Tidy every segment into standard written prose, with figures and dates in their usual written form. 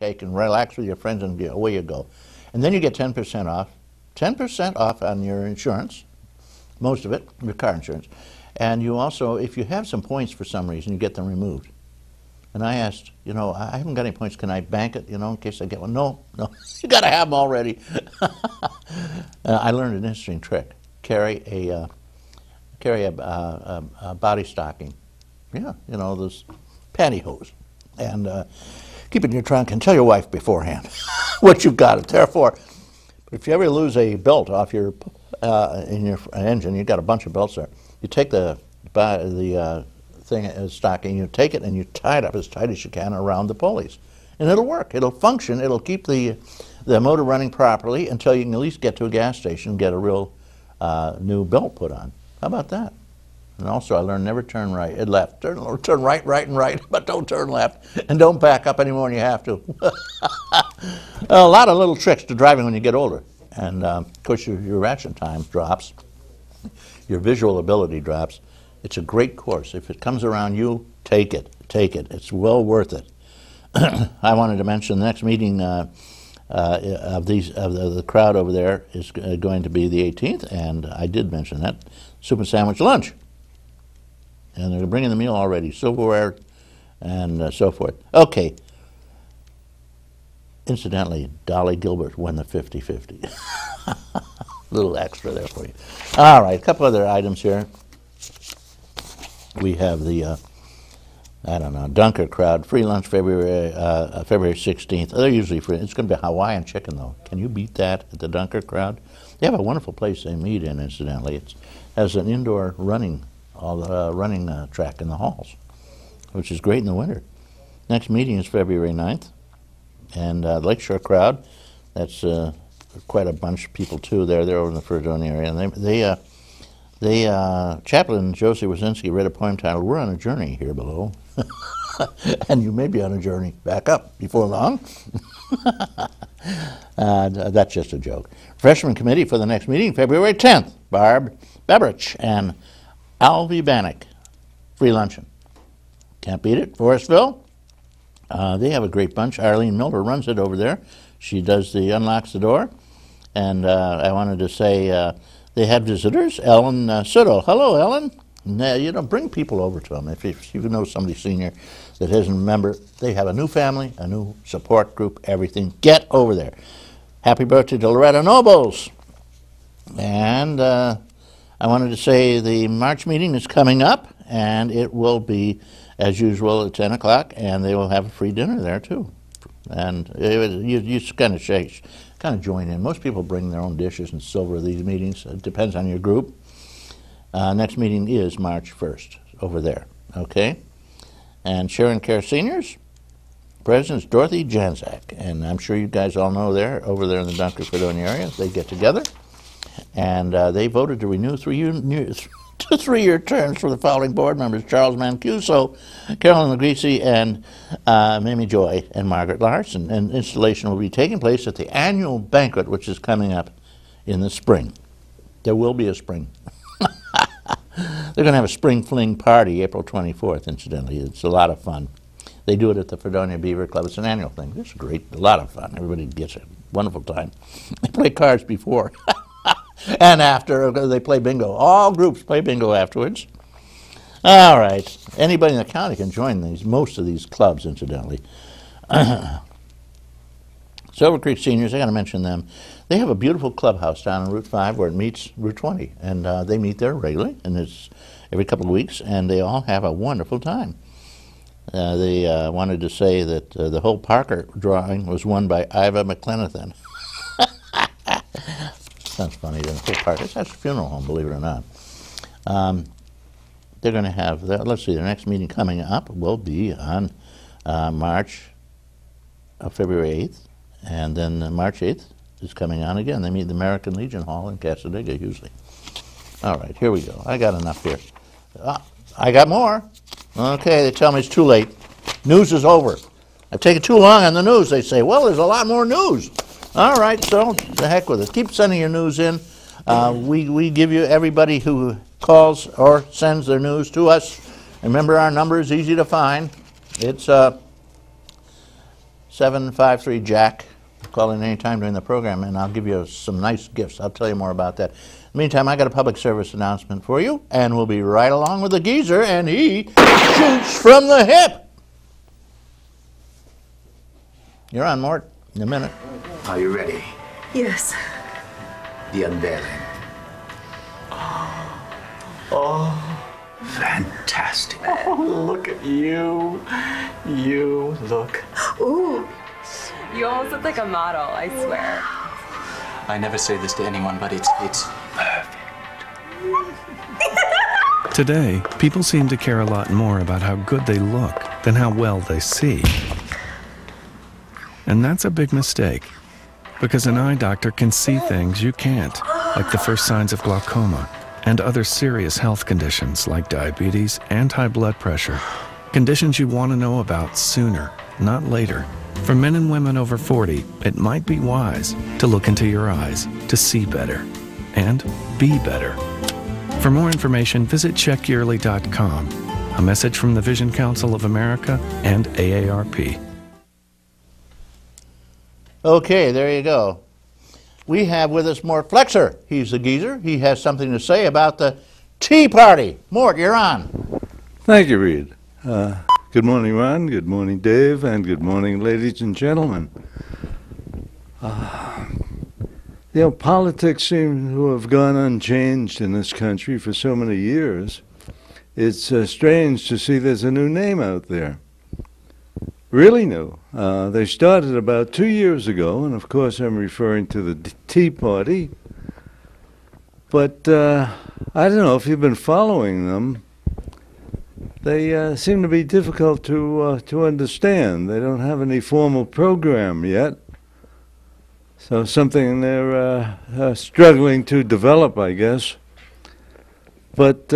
cake and relax with your friends and away you go. And then you get 10% off. 10% off on your insurance, most of it, your car insurance. And you also, if you have some points for some reason, you get them removed. And I asked, you know, I haven't got any points, can I bank it, you know, in case I get one? No, you got to have them already. I learned an interesting trick. Carry a body stocking. Yeah, you know, those pantyhose. And keep it in your trunk and tell your wife beforehand what you've got it there for. If you ever lose a belt off your in your engine, you've got a bunch of belts there. You take the thing stocking, you take it and you tie it up as tight as you can around the pulleys, and it'll work. It'll function. It'll keep the motor running properly until you can at least get to a gas station and get a real new belt put on. How about that? And also, I learned never turn right, left. Turn right, and right, but don't turn left, and don't back up any more than you have to. A lot of little tricks to driving when you get older, and of course your reaction time drops, your visual ability drops. It's a great course. If it comes around you, take it. Take it. It's well worth it. I wanted to mention the next meeting of the crowd over there is going to be the 18th, and I did mention that soup and sandwich lunch. And they're bringing the meal already, silverware and so forth. Okay. Incidentally, Dolly Gilbert won the 50-50. Little extra there for you. All right, a couple other items here. We have the, I don't know, Dunker crowd, free lunch February 16th. They're usually free. It's going to be Hawaiian chicken, though. Can you beat that at the Dunker crowd? They have a wonderful place they meet in, incidentally. It has an indoor running track in the halls, which is great in the winter. Next meeting is February 9th. And Lakeshore crowd, that's quite a bunch of people, too. They're over in the Fredonia area. And Chaplain Josie Wazinski read a poem titled, "We're on a Journey Here Below." And you may be on a journey back up before long. That's just a joke. Freshman committee for the next meeting, February 10th. Barb Bebrich and Alvy Bannock. Free luncheon. Can't beat it. Forestville. They have a great bunch. Arlene Miller runs it over there. She unlocks the door. And I wanted to say they had visitors. Ellen Sutto. Hello, Ellen. Bring people over to them. If you know somebody senior that isn't a member, they have a new family, a new support group, everything. Get over there. Happy birthday to Loretta Nobles. And I wanted to say the March meeting is coming up, and it will be, as usual, at 10 o'clock, and they will have a free dinner there, too. And you kind of join in. Most people bring their own dishes and silver these meetings. It depends on your group. Next meeting is March 1st over there, okay? And Sharon Care Seniors, President is Dorothy Janzak, and I'm sure you guys all know over there in the Dunker Fredonia area, they get together, and they voted to renew three-year terms for the following board members: Charles Mancuso, Carolyn Legreasy, and Mamie Joy and Margaret Larson. And installation will be taking place at the annual banquet, which is coming up in the spring. There will be a spring. They're going to have a spring fling party April 24th, incidentally. It's a lot of fun. They do it at the Fredonia Beaver Club. It's an annual thing. It's great, a lot of fun. Everybody gets a wonderful time. They play cards before and after. They play bingo. All groups play bingo afterwards. All right. Anybody in the county can join most of these clubs, incidentally. Silver Creek Seniors, I got to mention them. They have a beautiful clubhouse down on Route 5 where it meets Route 20, and they meet there regularly, and it's every couple of weeks, and they all have a wonderful time. They wanted to say that the whole Parker drawing was won by Iva McLenathan. Sounds funny, the whole Parker. That's a funeral home, believe it or not. They're going to have, let's see, their next meeting coming up will be on February 8th, and then March 8th is coming on again. They meet at the American Legion Hall in Cassadaga usually. All right, here we go. I got enough here. I got more. Okay, they tell me it's too late. News is over. I've taken too long on the news, they say. Well, there's a lot more news. All right, so the heck with it. Keep sending your news in. We give you everybody who calls or sends their news to us. Remember, our number is easy to find. It's 753-JACK. Call in any time during the program, and I'll give you some nice gifts. I'll tell you more about that. In the meantime, I got a public service announcement for you, and we'll be right along with the geezer, and he shoots from the hip. You're on, Mort, in a minute. Are you ready? Yes. The unveiling. Oh. Fantastic. Oh, look at you. You look. Ooh. You almost look like a model, I swear. I never say this to anyone, but it's perfect. Today, people seem to care a lot more about how good they look than how well they see. And that's a big mistake, because an eye doctor can see things you can't, like the first signs of glaucoma and other serious health conditions like diabetes and high blood pressure, conditions you want to know about sooner, not later. For men and women over 40, it might be wise to look into your eyes to see better and be better. For more information, visit checkyearly.com. A message from the Vision Council of America and AARP. Okay, there you go. We have with us Mort Flexer. He's the geezer. He has something to say about the Tea Party. Mort, you're on. Thank you, Reed. Good morning, Ron. Good morning, Dave. And good morning, ladies and gentlemen. Politics seem to have gone unchanged in this country for so many years. It's strange to see there's a new name out there. Really new. They started about 2 years ago, and of course I'm referring to the Tea Party. But I don't know if you've been following them. They seem to be difficult to understand. They don't have any formal program yet. So something they're struggling to develop, I guess. But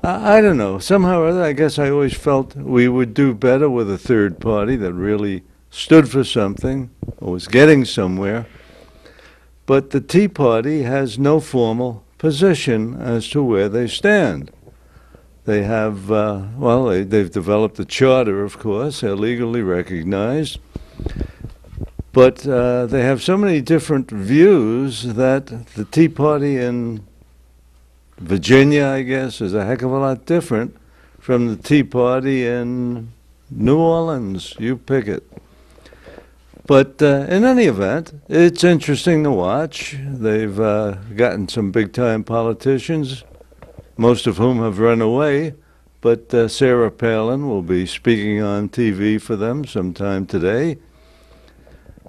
I don't know. Somehow or other, I guess I always felt we would do better with a third party that really stood for something or was getting somewhere. But the Tea Party has no formal position as to where they stand. They have, they've developed a charter, of course. They're legally recognized. But they have so many different views that the Tea Party in Virginia, I guess, is a heck of a lot different from the Tea Party in New Orleans. You pick it. But in any event, it's interesting to watch. They've gotten some big-time politicians, most of whom have run away. But Sarah Palin will be speaking on TV for them sometime today.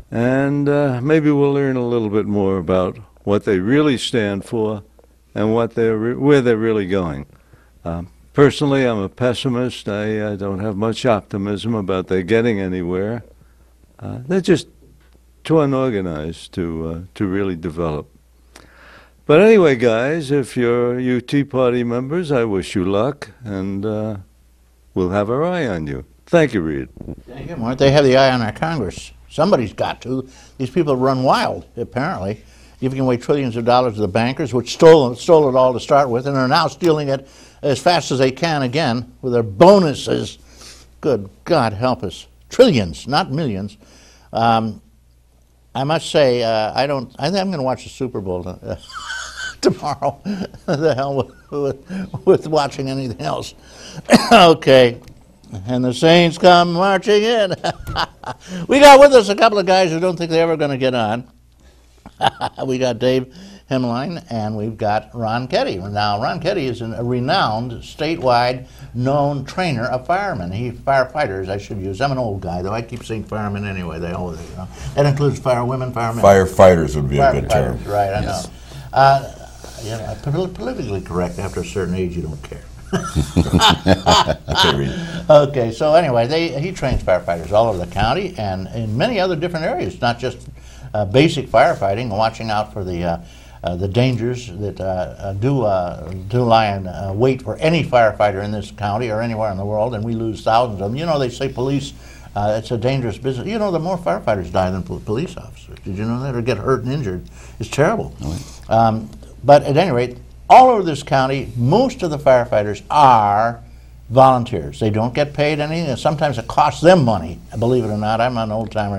And maybe we'll learn a little bit more about what they really stand for and what where they're really going. Personally, I'm a pessimist. I don't have much optimism about their getting anywhere. They're just too unorganized to really develop. But anyway, guys, if you Tea Party members, I wish you luck, and we'll have our eye on you. Thank you, Reed. Thank you, Mort. They have the eye on our Congress. Somebody's got to. These people run wild, apparently, giving away trillions of dollars to the bankers, which stole it all to start with, and are now stealing it as fast as they can again with their bonuses. Good God help us. Trillions, not millions. I must say, I think I'm going to watch the Super Bowl tomorrow. The hell with watching anything else. Okay. And the Saints come marching in. We got with us a couple of guys who don't think they're ever going to get on. We got Dave Himelein, and we've got Ron Keddie. Now, Ron Keddie is a renowned, statewide, known trainer of firemen. Firefighters, I should use. I'm an old guy, though. I keep saying firemen anyway. They all, That includes firewomen, firemen. Firefighters would be a good term. Right, I know. Politically correct. After a certain age, you don't care. Okay, so anyway, he trains firefighters all over the county and in many other different areas, not just basic firefighting, watching out for the dangers that do lie in wait for any firefighter in this county or anywhere in the world, and we lose thousands of them. You know, they say police, it's a dangerous business. You know, the more firefighters die than police officers. Did you know that? Or get hurt and injured. It's terrible. But at any rate, all over this county, most of the firefighters are volunteers. They don't get paid anything, and sometimes it costs them money. Believe it or not, I'm an old timer.